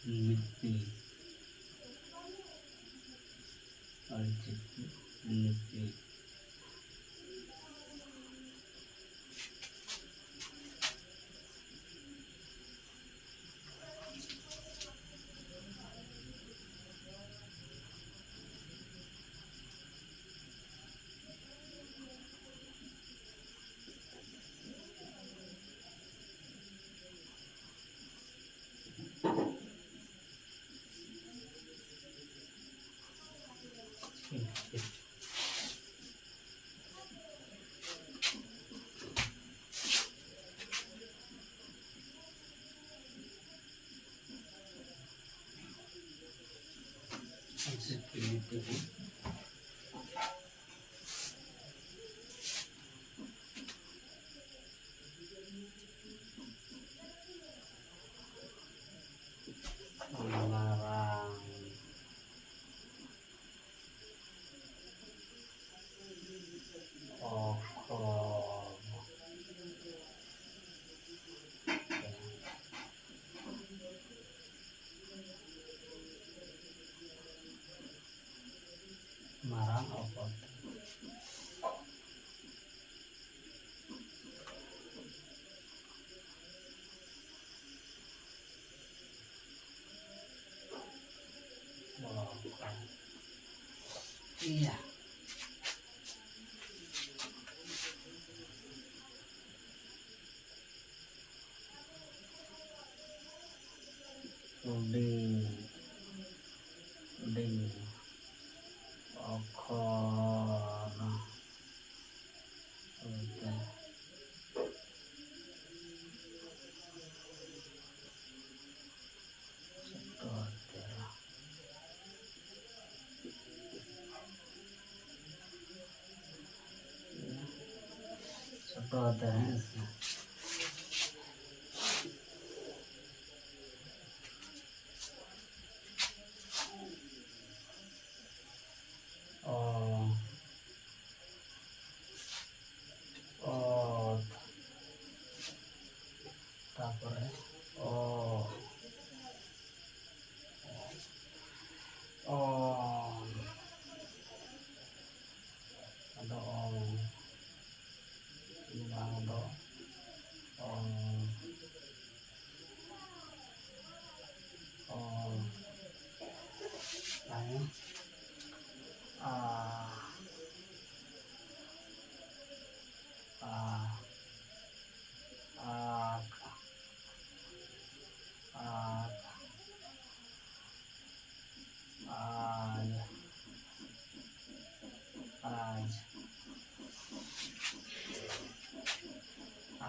Lipi Arijit Lipi melarang pokok marang apa iya puding puding okor udah sedoter sedoter oh oh dapur ya oh oh ada ini ada lain ah ah ah ah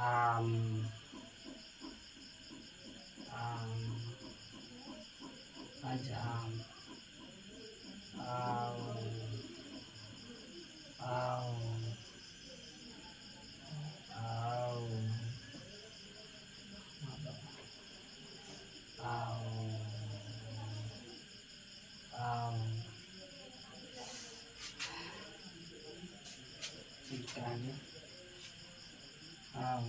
am ajam au au au au citranya au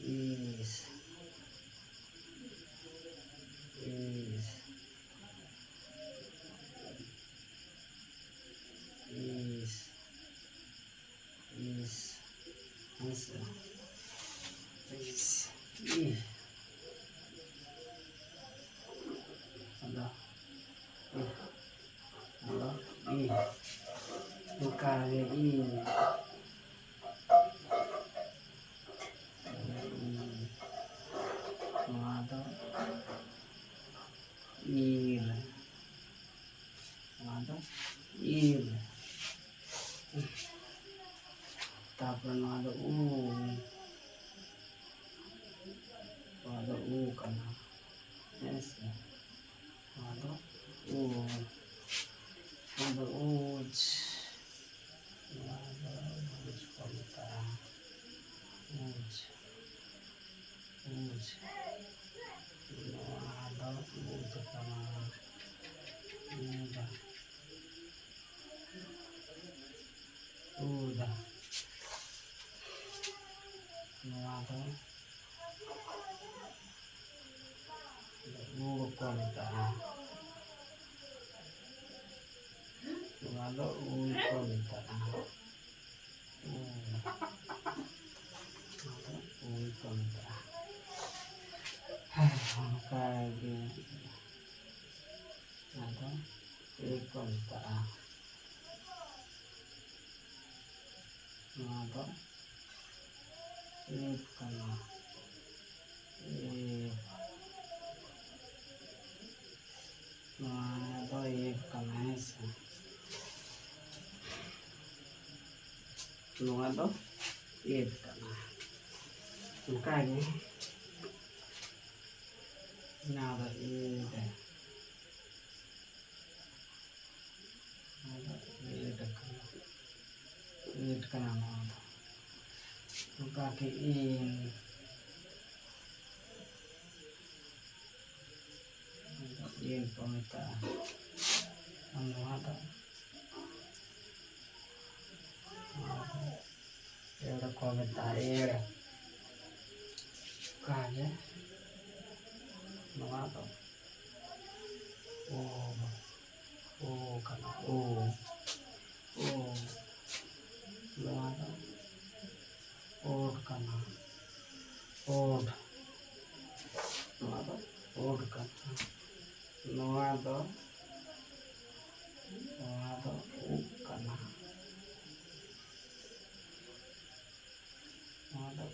is is is is is is ih ada ih ada ih bukannya ini ada il ada il tak pernah ada kan yes ada ada uj ada uj kota uj uj ada uj sama udah konta ngado konta konta kage ngado konta ngado kana ngado kanasa ngado kana kage ngado kana kage pamita ngado komita kage ngado kana ngado kana ngado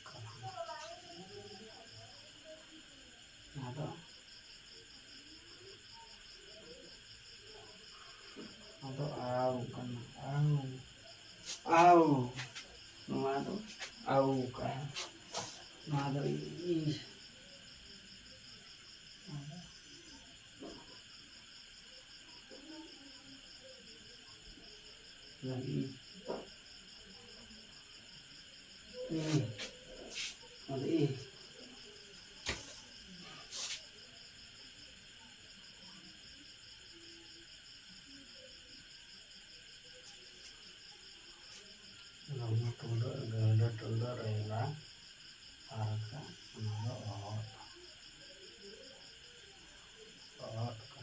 kana ngado kana au kana au ngado au kana ngado lagi ada tunda rela harga ngado kana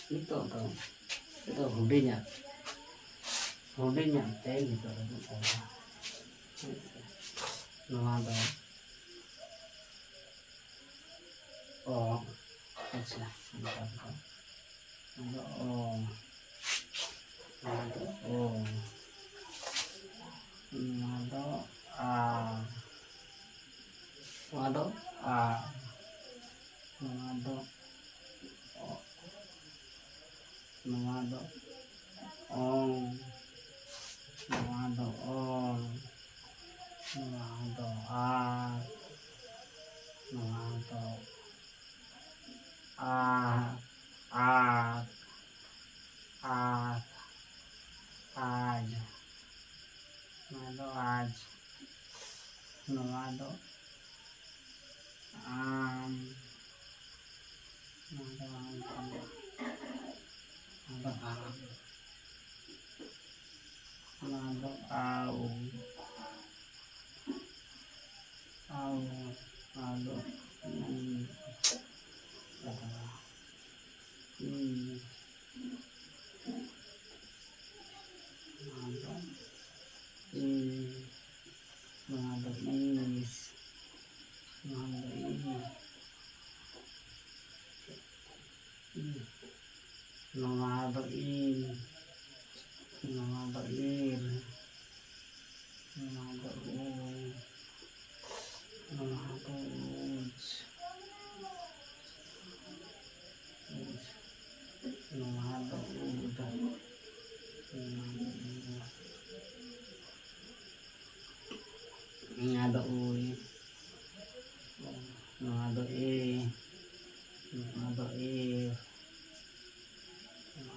itu hudenya teh gitu ngado aja ngado ngado ngado ngado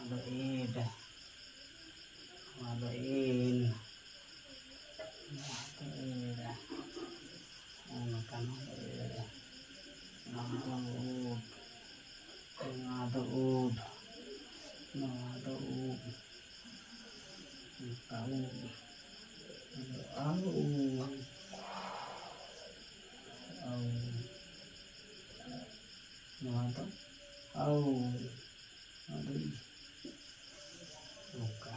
ngado Nova to au aduh buka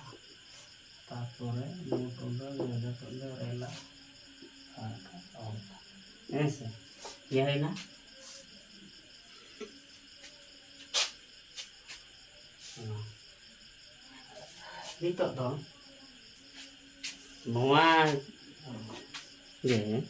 tapore motoga ada pada rela oh ese ya na dito to semua ya